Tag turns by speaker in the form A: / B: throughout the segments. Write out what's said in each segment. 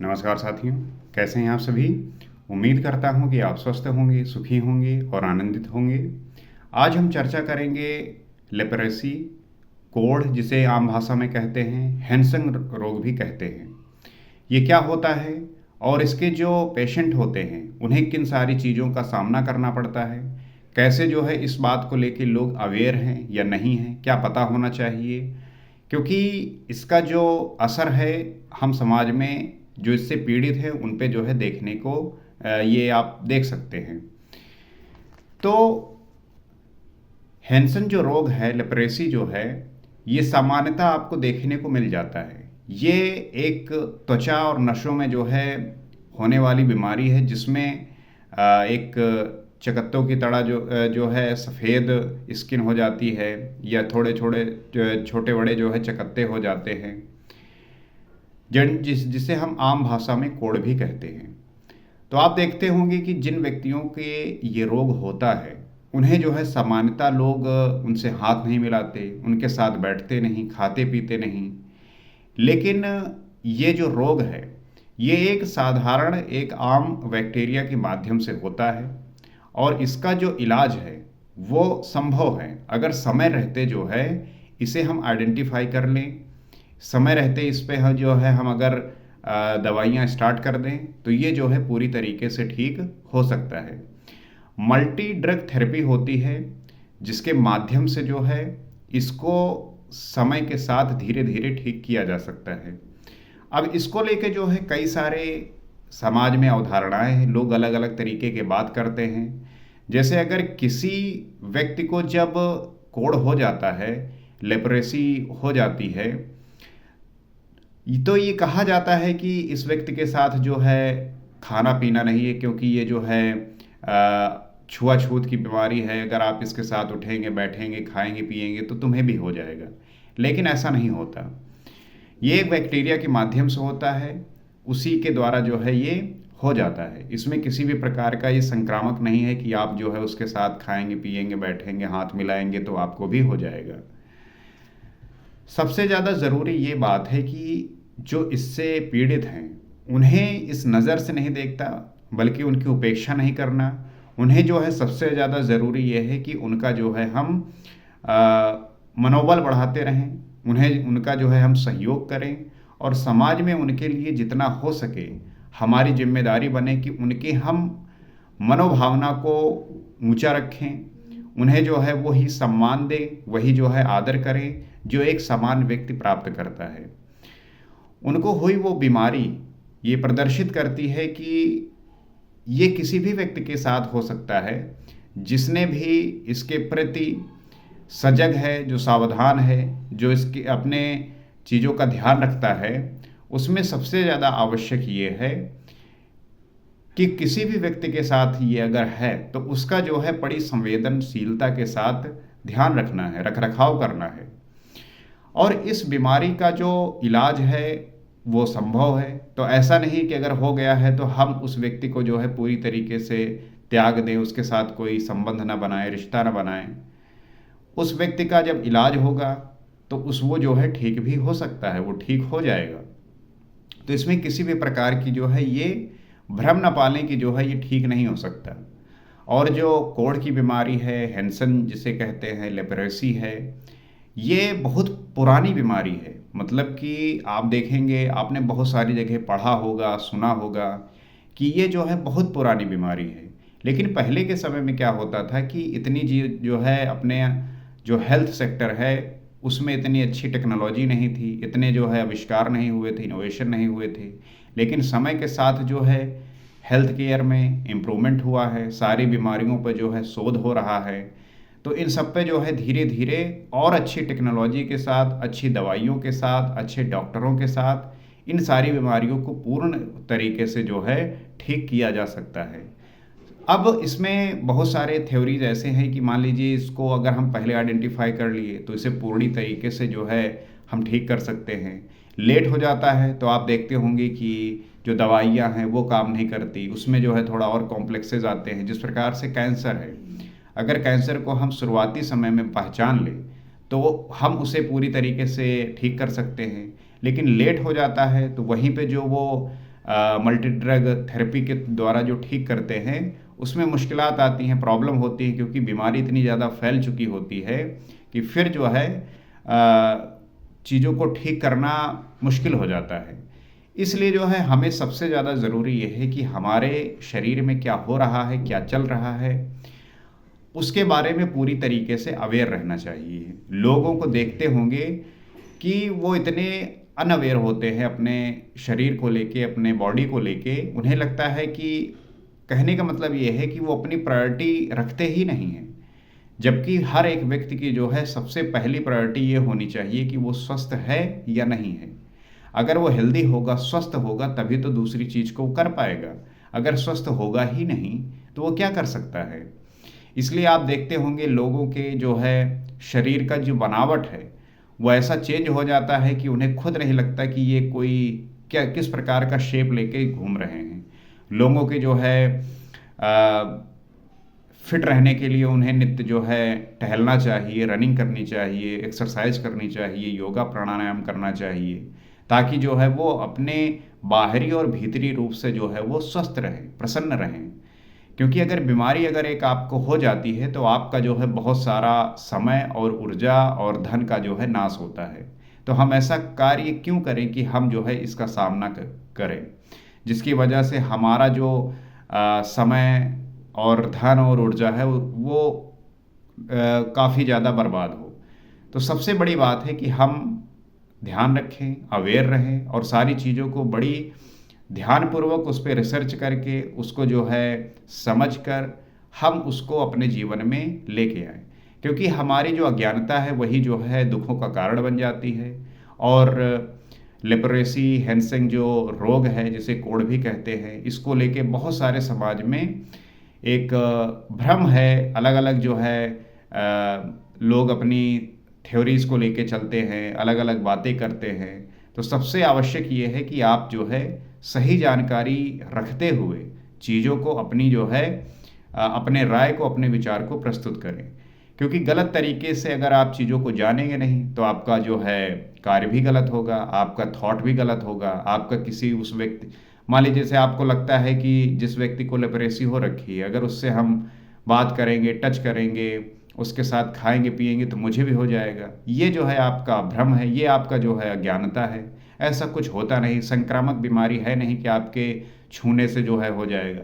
A: नमस्कार साथियों, कैसे हैं आप सभी। उम्मीद करता हूं कि आप स्वस्थ होंगे, सुखी होंगे और आनंदित होंगे। आज हम चर्चा करेंगे लेप्रेसी, कोढ़ जिसे आम भाषा में कहते हैं, हैंसन रोग भी कहते हैं। ये क्या होता है और इसके जो पेशेंट होते हैं उन्हें किन सारी चीज़ों का सामना करना पड़ता है, कैसे जो है इस बात को लेके लोग अवेयर हैं या नहीं हैं, क्या पता होना चाहिए। क्योंकि इसका जो असर है हम समाज में जो इससे पीड़ित हैं उन पे जो है देखने को ये आप देख सकते हैं। तो हैंसन जो रोग है, लेप्रेसी जो है, ये सामान्यतः आपको देखने को मिल जाता है। ये एक त्वचा और नसों में जो है होने वाली बीमारी है, जिसमें एक चकत्तों की तरह जो है सफ़ेद स्किन हो जाती है, या थोड़े छोटे छोटे बड़े जो है चकत्ते हो जाते हैं, जिसे हम आम भाषा में कोढ़ भी कहते हैं। तो आप देखते होंगे कि जिन व्यक्तियों के ये रोग होता है उन्हें जो है सामान्यतः लोग उनसे हाथ नहीं मिलाते, उनके साथ बैठते नहीं, खाते पीते नहीं। लेकिन ये जो रोग है ये एक साधारण एक आम बैक्टीरिया के माध्यम से होता है, और इसका जो इलाज है वो संभव है अगर समय रहते जो है इसे हम आइडेंटिफाई कर लें। समय रहते इस पे हम अगर दवाइयाँ स्टार्ट कर दें तो ये जो है पूरी तरीके से ठीक हो सकता है। मल्टी ड्रग थेरेपी होती है जिसके माध्यम से जो है इसको समय के साथ धीरे धीरे ठीक किया जा सकता है। अब इसको लेके जो है कई सारे समाज में अवधारणाएं हैं, लोग अलग अलग तरीके की बात करते हैं। जैसे अगर किसी व्यक्ति को जब कोढ़ हो जाता है, लेप्रेसी हो जाती है, तो ये कहा जाता है कि इस व्यक्ति के साथ जो है खाना पीना नहीं है, क्योंकि ये जो है छुआछूत की बीमारी है। अगर आप इसके साथ उठेंगे, बैठेंगे, खाएंगे, पिएंगे तो तुम्हें भी हो जाएगा। लेकिन ऐसा नहीं होता। ये एक बैक्टीरिया के माध्यम से होता है, उसी के द्वारा जो है ये हो जाता है। इसमें किसी भी प्रकार का ये संक्रामक नहीं है कि आप जो है उसके साथ खाएंगे, पिएंगे, बैठेंगे, हाथ मिलाएंगे तो आपको भी हो जाएगा। सबसे ज़्यादा ज़रूरी ये बात है कि जो इससे पीड़ित हैं उन्हें इस नज़र से नहीं देखता, बल्कि उनकी उपेक्षा नहीं करना। उन्हें जो है सबसे ज़्यादा ज़रूरी ये है कि उनका जो है हम मनोबल बढ़ाते रहें, उन्हें उनका जो है हम सहयोग करें, और समाज में उनके लिए जितना हो सके हमारी जिम्मेदारी बने कि उनके हम मनोभावना को ऊंचा रखें, उन्हें जो है वही सम्मान दें, वही जो है आदर करें जो एक समान व्यक्ति प्राप्त करता है। उनको हुई वो बीमारी ये प्रदर्शित करती है कि ये किसी भी व्यक्ति के साथ हो सकता है, जिसने भी इसके प्रति सजग है, जो सावधान है, जो इसके अपने चीज़ों का ध्यान रखता है। उसमें सबसे ज़्यादा आवश्यक ये है कि किसी भी व्यक्ति के साथ ये अगर है तो उसका जो है बड़ी संवेदनशीलता के साथ ध्यान रखना है, रख रखाव करना है। और इस बीमारी का जो इलाज है वो संभव है। तो ऐसा नहीं कि अगर हो गया है तो हम उस व्यक्ति को जो है पूरी तरीके से त्याग दें, उसके साथ कोई संबंध ना बनाएं, रिश्ता ना बनाएं। उस व्यक्ति का जब इलाज होगा तो वो जो है ठीक भी हो सकता है, वो ठीक हो जाएगा। तो इसमें किसी भी प्रकार की जो है ये भ्रम न पालें कि जो है ये ठीक नहीं हो सकता। और जो कोढ़ की बीमारी है, हैंसन जिसे कहते हैं, लेप्रेसी है, ये बहुत पुरानी बीमारी है। मतलब कि आप देखेंगे, आपने बहुत सारी जगह पढ़ा होगा, सुना होगा कि ये जो है बहुत पुरानी बीमारी है। लेकिन पहले के समय में क्या होता था कि इतनी जो है अपने जो हेल्थ सेक्टर है उसमें इतनी अच्छी टेक्नोलॉजी नहीं थी, इतने जो है आविष्कार नहीं हुए थे, इनोवेशन नहीं हुए थे। लेकिन समय के साथ जो है हेल्थ केयर में इम्प्रूवमेंट हुआ है, सारी बीमारियों पर जो है शोध हो रहा है। तो इन सब पे जो है धीरे धीरे और अच्छी टेक्नोलॉजी के साथ, अच्छी दवाइयों के साथ, अच्छे डॉक्टरों के साथ इन सारी बीमारियों को पूर्ण तरीके से जो है ठीक किया जा सकता है। अब इसमें बहुत सारे थ्योरीज ऐसे हैं कि मान लीजिए इसको अगर हम पहले आइडेंटिफाई कर लिए तो इसे पूरी तरीके से जो है हम ठीक कर सकते हैं। लेट हो जाता है तो आप देखते होंगे कि जो दवाइयाँ हैं वो काम नहीं करती, उसमें जो है थोड़ा और कॉम्प्लेक्सेस आते हैं। जिस प्रकार से कैंसर है, अगर कैंसर को हम शुरुआती समय में पहचान लें तो हम उसे पूरी तरीके से ठीक कर सकते हैं। लेकिन लेट हो जाता है तो वहीं पे जो वो मल्टी ड्रग थेरेपी के द्वारा जो ठीक करते हैं, उसमें मुश्किलात आती हैं, प्रॉब्लम होती है, क्योंकि बीमारी इतनी ज़्यादा फैल चुकी होती है कि फिर जो है चीज़ों को ठीक करना मुश्किल हो जाता है। इसलिए जो है हमें सबसे ज़्यादा ज़रूरी ये है कि हमारे शरीर में क्या हो रहा है, क्या चल रहा है, उसके बारे में पूरी तरीके से अवेयर रहना चाहिए। लोगों को देखते होंगे कि वो इतने अनअवेयर होते हैं अपने शरीर को लेके, अपने बॉडी को लेके। उन्हें लगता है कि कहने का मतलब ये है कि वो अपनी प्रायोरिटी रखते ही नहीं हैं। जबकि हर एक व्यक्ति की जो है सबसे पहली प्रायोरिटी ये होनी चाहिए कि वो स्वस्थ है या नहीं है। अगर वो हेल्दी होगा, स्वस्थ होगा, तभी तो दूसरी चीज़ को कर पाएगा। अगर स्वस्थ होगा ही नहीं तो वो क्या कर सकता है। इसलिए आप देखते होंगे लोगों के जो है शरीर का जो बनावट है वो ऐसा चेंज हो जाता है कि उन्हें खुद नहीं लगता कि ये कोई क्या किस प्रकार का शेप लेके घूम रहे हैं। लोगों के जो है फिट रहने के लिए उन्हें नित्य जो है टहलना चाहिए, रनिंग करनी चाहिए, एक्सरसाइज करनी चाहिए, योगा प्राणायाम करना चाहिए, ताकि जो है वो अपने बाहरी और भीतरी रूप से जो है वो स्वस्थ रहें, प्रसन्न रहें। क्योंकि अगर बीमारी अगर एक आपको हो जाती है तो आपका जो है बहुत सारा समय और ऊर्जा और धन का जो है नाश होता है। तो हम ऐसा कार्य क्यों करें कि हम जो है इसका सामना करें, जिसकी वजह से हमारा जो समय और धन और ऊर्जा है वो काफ़ी ज़्यादा बर्बाद हो। तो सबसे बड़ी बात है कि हम ध्यान रखें, अवेयर रहें और सारी चीज़ों को बड़ी ध्यानपूर्वक उस पर रिसर्च करके उसको जो है समझ कर हम उसको अपने जीवन में लेके आए। क्योंकि हमारी जो अज्ञानता है वही जो है दुखों का कारण बन जाती है। और लेप्रोसी हैंसेन जो रोग है, जिसे कोढ़ भी कहते हैं, इसको लेके बहुत सारे समाज में एक भ्रम है। अलग अलग जो है लोग अपनी थ्योरीज को लेके चलते हैं, अलग अलग बातें करते हैं। तो सबसे आवश्यक ये है कि आप जो है सही जानकारी रखते हुए चीज़ों को अपनी जो है अपने राय को, अपने विचार को प्रस्तुत करें। क्योंकि गलत तरीके से अगर आप चीज़ों को जानेंगे नहीं तो आपका जो है कार्य भी गलत होगा, आपका थॉट भी गलत होगा। आपका किसी उस व्यक्ति, मान लीजिए जैसे आपको लगता है कि जिस व्यक्ति को लेप्रोसी हो रखी है, अगर उससे हम बात करेंगे, टच करेंगे, उसके साथ खाएंगे पिएंगे तो मुझे भी हो जाएगा। ये जो है आपका भ्रम है, ये आपका जो है अज्ञानता है। ऐसा कुछ होता नहीं, संक्रामक बीमारी है नहीं कि आपके छूने से जो है हो जाएगा।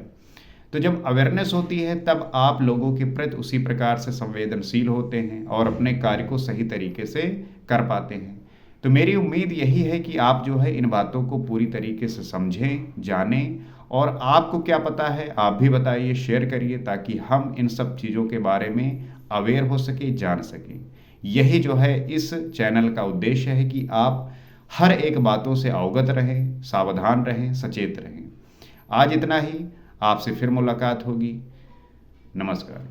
A: तो जब अवेयरनेस होती है तब आप लोगों के प्रति उसी प्रकार से संवेदनशील होते हैं और अपने कार्य को सही तरीके से कर पाते हैं। तो मेरी उम्मीद यही है कि आप जो है इन बातों को पूरी तरीके से समझें, जानें। और आपको क्या पता है आप भी बताइए, शेयर करिए, ताकि हम इन सब चीज़ों के बारे में अवेयर हो सके, जान सकें। यही जो है इस चैनल का उद्देश्य है कि आप हर एक बातों से अवगत रहें, सावधान रहें, सचेत रहें। आज इतना ही, आपसे फिर मुलाकात होगी। नमस्कार।